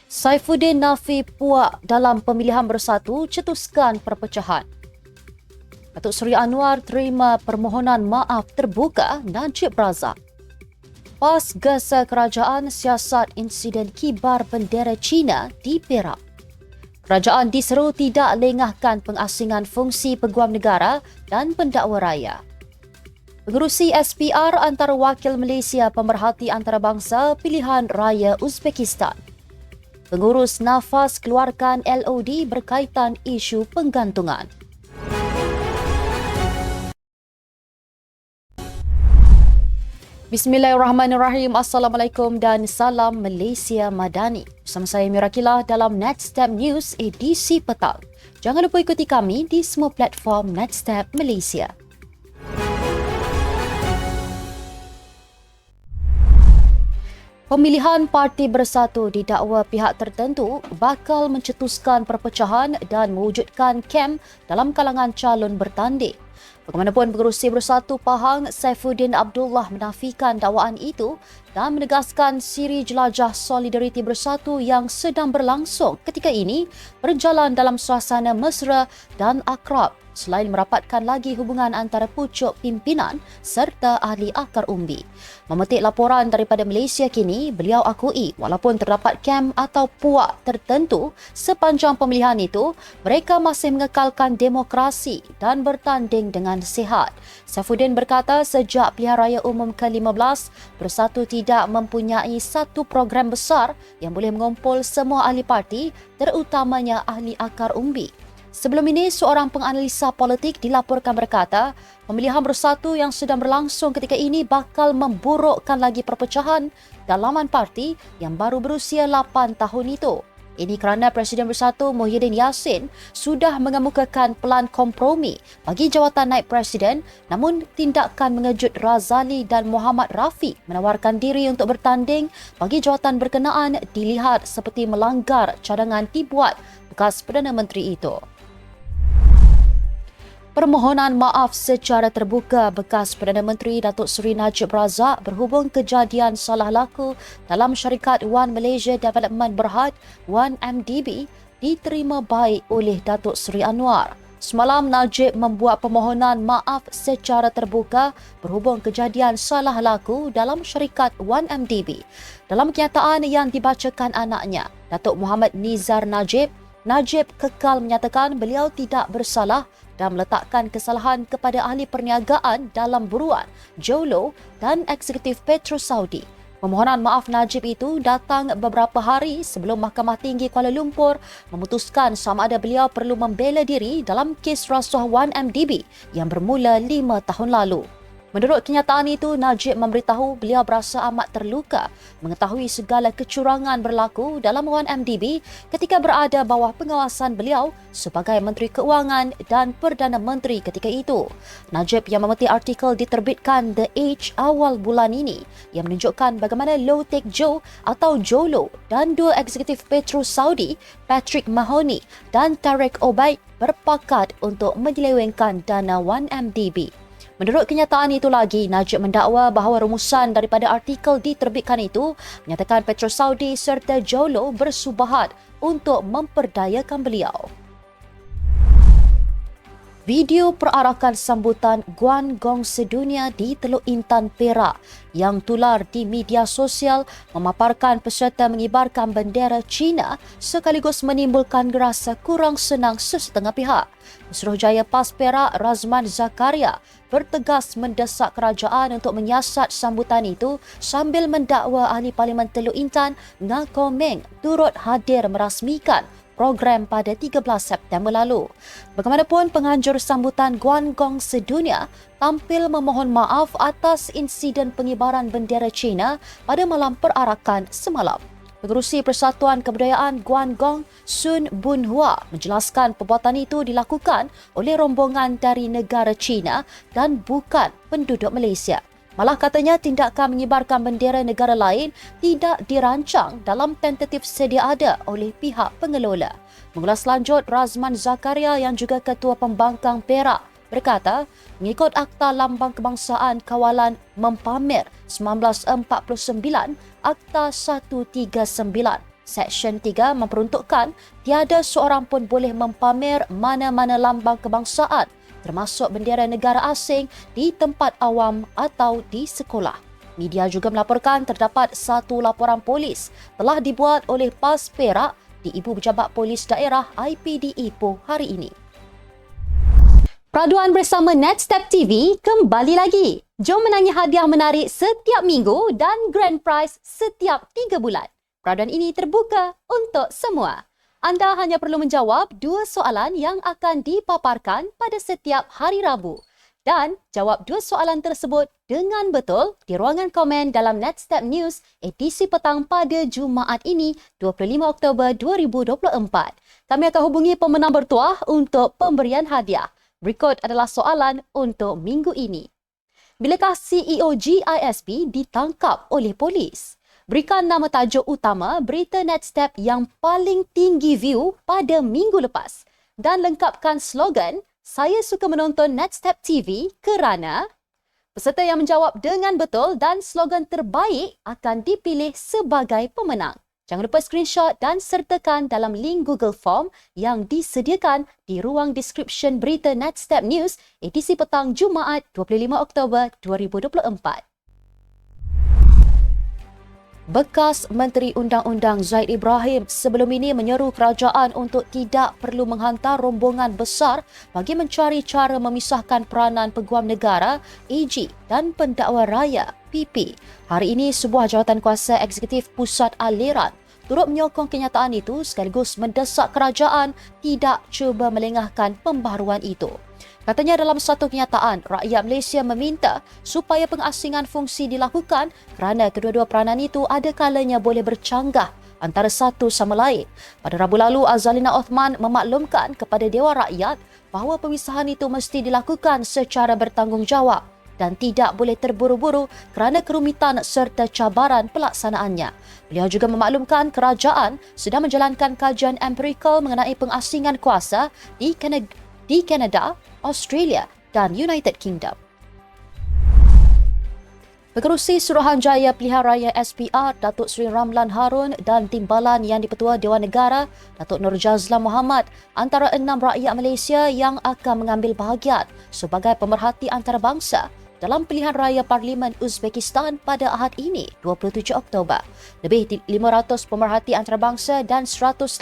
Saifuddin nafi puak dalam pemilihan bersatu cetuskan perpecahan. Datuk Seri Anwar terima permohonan maaf terbuka Najib Razak. PAS gesa kerajaan siasat insiden kibar bendera Cina di Perak. Kerajaan diseru tidak lengahkan pengasingan fungsi peguam negara dan pendakwa raya. Pengerusi SPR antara wakil Malaysia pemerhati antarabangsa pilihan raya Uzbekistan. Pengurus nafas keluarkan LOD berkaitan isu penggantungan. Bismillahirrahmanirrahim. Assalamualaikum dan salam Malaysia Madani. Bersama saya Mirakilah dalam Nextstep News edisi petang. Jangan lupa ikuti kami di semua platform Nextstep Malaysia. Pemilihan Parti Bersatu didakwa pihak tertentu bakal mencetuskan perpecahan dan mewujudkan kem dalam kalangan calon bertanding. Bagaimanapun, Pengerusi Bersatu Pahang Saifuddin Abdullah menafikan dakwaan itu dan menegaskan siri jelajah Solidariti Bersatu yang sedang berlangsung ketika ini berjalan dalam suasana mesra dan akrab selain merapatkan lagi hubungan antara pucuk pimpinan serta ahli akar umbi. Memetik laporan daripada Malaysia Kini, beliau akui walaupun terdapat kem atau puak tertentu sepanjang pemilihan itu, mereka masih mengekalkan demokrasi dan bertanding dengan sihat. Saifuddin berkata sejak pilihan raya umum ke-15, Bersatu tidak mempunyai satu program besar yang boleh mengumpul semua ahli parti, terutamanya ahli akar umbi. Sebelum ini, seorang penganalisa politik dilaporkan berkata, pemilihan bersatu yang sedang berlangsung ketika ini bakal memburukkan lagi perpecahan dalaman parti yang baru berusia 8 tahun itu. Ini kerana Presiden Bersatu Muhyiddin Yassin sudah mengemukakan pelan kompromi bagi jawatan naib presiden, namun tindakan mengejut Razali dan Muhammad Rafiq menawarkan diri untuk bertanding bagi jawatan berkenaan dilihat seperti melanggar cadangan dibuat bekas Perdana Menteri itu. Permohonan maaf secara terbuka bekas Perdana Menteri Datuk Seri Najib Razak berhubung kejadian salah laku dalam syarikat One Malaysia Development Berhad (1MDB) diterima baik oleh Datuk Seri Anwar. Semalam, Najib membuat permohonan maaf secara terbuka berhubung kejadian salah laku dalam syarikat 1MDB. Dalam kenyataan yang dibacakan anaknya, Datuk Muhammad Nizar Najib kekal menyatakan beliau tidak bersalah dan meletakkan kesalahan kepada ahli perniagaan dalam buruan, Jolo dan eksekutif Petro Saudi. Permohonan maaf Najib itu datang beberapa hari sebelum Mahkamah Tinggi Kuala Lumpur memutuskan sama ada beliau perlu membela diri dalam kes rasuah 1MDB yang bermula 5 tahun lalu. Menurut kenyataan itu, Najib memberitahu beliau berasa amat terluka mengetahui segala kecurangan berlaku dalam 1MDB ketika berada bawah pengawasan beliau sebagai Menteri Keuangan dan Perdana Menteri ketika itu. Najib yang memetik artikel diterbitkan The Age awal bulan ini yang menunjukkan bagaimana Low Tech Joe atau Jolo dan dua eksekutif Petro Saudi, Patrick Mahoney dan Tarek Obaid berpakat untuk menyelewengkan dana 1MDB. Menurut kenyataan itu lagi, Najib mendakwa bahawa rumusan daripada artikel diterbitkan itu menyatakan Petro Saudi serta Jolo bersubahat untuk memperdayakan beliau. Video perarakan sambutan Guangdong sedunia di Teluk Intan Perak yang tular di media sosial memaparkan peserta mengibarkan bendera Cina sekaligus menimbulkan rasa kurang senang sesetengah pihak. Pesuruhjaya PAS Perak Razman Zakaria bertegas mendesak kerajaan untuk menyiasat sambutan itu sambil mendakwa ahli Parlimen Teluk Intan Ngah Komeng turut hadir merasmikan program pada 13 September lalu. Bagaimanapun, penganjur sambutan Guangdong sedunia tampil memohon maaf atas insiden pengibaran bendera China pada malam perarakan semalam. Pengerusi Persatuan Kebudayaan Guangdong, Sun Bunhua, menjelaskan perbuatan itu dilakukan oleh rombongan dari negara China dan bukan penduduk Malaysia. Malah katanya tindakan mengibarkan bendera negara lain tidak dirancang dalam tentatif sedia ada oleh pihak pengelola. Mengulas lanjut, Razman Zakaria yang juga Ketua Pembangkang Perak berkata, mengikut Akta Lambang Kebangsaan Kawalan Mempamer 1949, Akta 139, Seksyen 3 memperuntukkan tiada seorang pun boleh mempamer mana-mana lambang kebangsaan termasuk bendera negara asing di tempat awam atau di sekolah. Media juga melaporkan terdapat satu laporan polis telah dibuat oleh PAS Perak di Ibu Pejabat Polis Daerah IPD Ipoh hari ini. Peraduan bersama Netstep TV kembali lagi. Jom menangi hadiah menarik setiap minggu dan grand prize setiap 3 bulan. Peraduan ini terbuka untuk semua. Anda hanya perlu menjawab 2 soalan yang akan dipaparkan pada setiap hari Rabu. Dan jawab 2 soalan tersebut dengan betul di ruangan komen dalam Netstep News edisi petang pada Jumaat ini 25 Oktober 2024. Kami akan hubungi pemenang bertuah untuk pemberian hadiah. Berikut adalah soalan untuk minggu ini. Bilakah CEO GISP ditangkap oleh polis? Berikan nama tajuk utama berita Netstep yang paling tinggi view pada minggu lepas. Dan lengkapkan slogan, saya suka menonton Netstep TV kerana... Peserta yang menjawab dengan betul dan slogan terbaik akan dipilih sebagai pemenang. Jangan lupa screenshot dan sertakan dalam link Google Form yang disediakan di ruang description berita Netstep News edisi petang Jumaat 25 Oktober 2024. Bekas Menteri Undang-Undang Zaid Ibrahim sebelum ini menyeru kerajaan untuk tidak perlu menghantar rombongan besar bagi mencari cara memisahkan peranan Peguam Negara AG dan Pendakwa Raya PP. Hari ini sebuah jawatan kuasa eksekutif Pusat Aliran turut menyokong kenyataan itu sekaligus mendesak kerajaan tidak cuba melengahkan pembaharuan itu. Katanya dalam satu kenyataan, rakyat Malaysia meminta supaya pengasingan fungsi dilakukan kerana kedua-dua peranan itu ada kalanya boleh bercanggah antara satu sama lain. Pada Rabu lalu, Azalina Othman memaklumkan kepada Dewan Rakyat bahawa pemisahan itu mesti dilakukan secara bertanggungjawab dan tidak boleh terburu-buru kerana kerumitan serta cabaran pelaksanaannya. Beliau juga memaklumkan kerajaan sedang menjalankan kajian empirikal mengenai pengasingan kuasa di Kanada, Australia dan United Kingdom. Pengerusi Suruhanjaya Pilihan Raya SPR, Datuk Seri Ramlan Harun dan Timbalan Yang di-Pertua Dewan Negara, Datuk Nur Jazlan Muhammad, antara 6 rakyat Malaysia yang akan mengambil bahagian sebagai pemerhati antarabangsa dalam pilihan raya Parlimen Uzbekistan pada Ahad ini, 27 Oktober. Lebih 500 pemerhati antarabangsa dan 150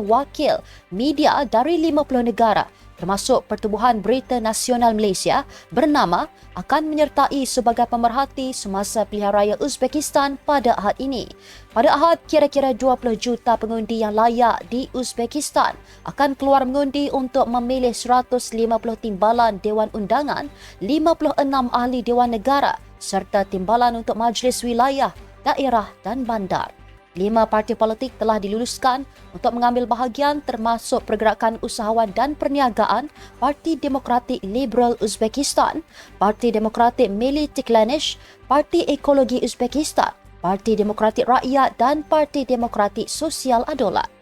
wakil media dari 50 negara termasuk Pertubuhan Berita Nasional Malaysia bernama akan menyertai sebagai pemerhati semasa pilihan raya Uzbekistan pada Ahad ini. Pada Ahad, kira-kira 20 juta pengundi yang layak di Uzbekistan akan keluar mengundi untuk memilih 150 timbalan Dewan Undangan, 56 ahli Dewan Negara serta timbalan untuk Majlis Wilayah, Daerah dan Bandar. 5 parti politik telah diluluskan untuk mengambil bahagian termasuk Pergerakan Usahawan dan Perniagaan, Parti Demokratik Liberal Uzbekistan, Parti Demokratik Milli Tiklanish, Parti Ekologi Uzbekistan, Parti Demokratik Rakyat dan Parti Demokratik Sosial Adolat.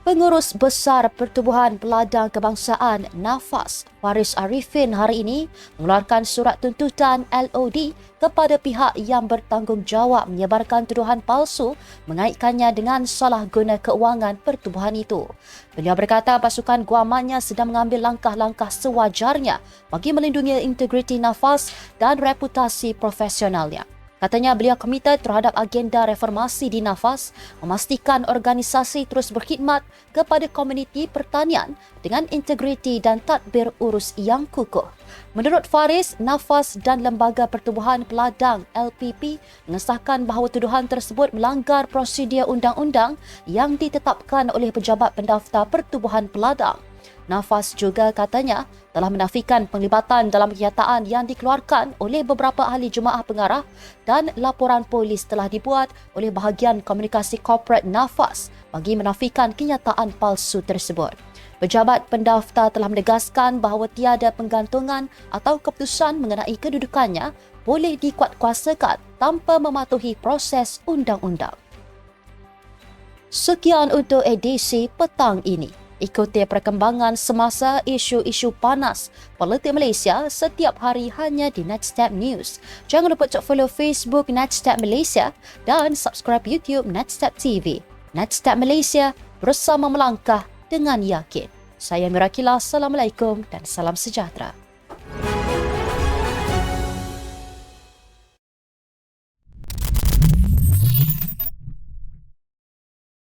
Pengurus Besar Pertubuhan Peladang Kebangsaan NAFAS, Faris Arifin hari ini mengeluarkan surat tuntutan LOD kepada pihak yang bertanggungjawab menyebarkan tuduhan palsu mengaitkannya dengan salah guna keuangan pertubuhan itu. Beliau berkata pasukan guamannya sedang mengambil langkah-langkah sewajarnya bagi melindungi integriti NAFAS dan reputasi profesionalnya. Katanya beliau komited terhadap agenda reformasi di NAFAS, memastikan organisasi terus berkhidmat kepada komuniti pertanian dengan integriti dan tadbir urus yang kukuh. Menurut Faris, NAFAS dan Lembaga Pertubuhan Peladang LPP mengesahkan bahawa tuduhan tersebut melanggar prosedur undang-undang yang ditetapkan oleh Pejabat Pendaftar Pertubuhan Peladang. NAFAS juga katanya telah menafikan penglibatan dalam kenyataan yang dikeluarkan oleh beberapa ahli jemaah pengarah dan laporan polis telah dibuat oleh bahagian komunikasi korporat NAFAS bagi menafikan kenyataan palsu tersebut. Pejabat pendaftar telah menegaskan bahawa tiada penggantungan atau keputusan mengenai kedudukannya boleh dikuatkuasakan tanpa mematuhi proses undang-undang. Sekian untuk edisi petang ini. Ikuti perkembangan semasa isu-isu panas politik Malaysia setiap hari hanya di Netstab News. Jangan lupa untuk follow Facebook Netstab Malaysia dan subscribe YouTube Netstab TV. Netstab Malaysia, bersama melangkah dengan yakin. Saya Mirakila, Assalamualaikum dan salam sejahtera.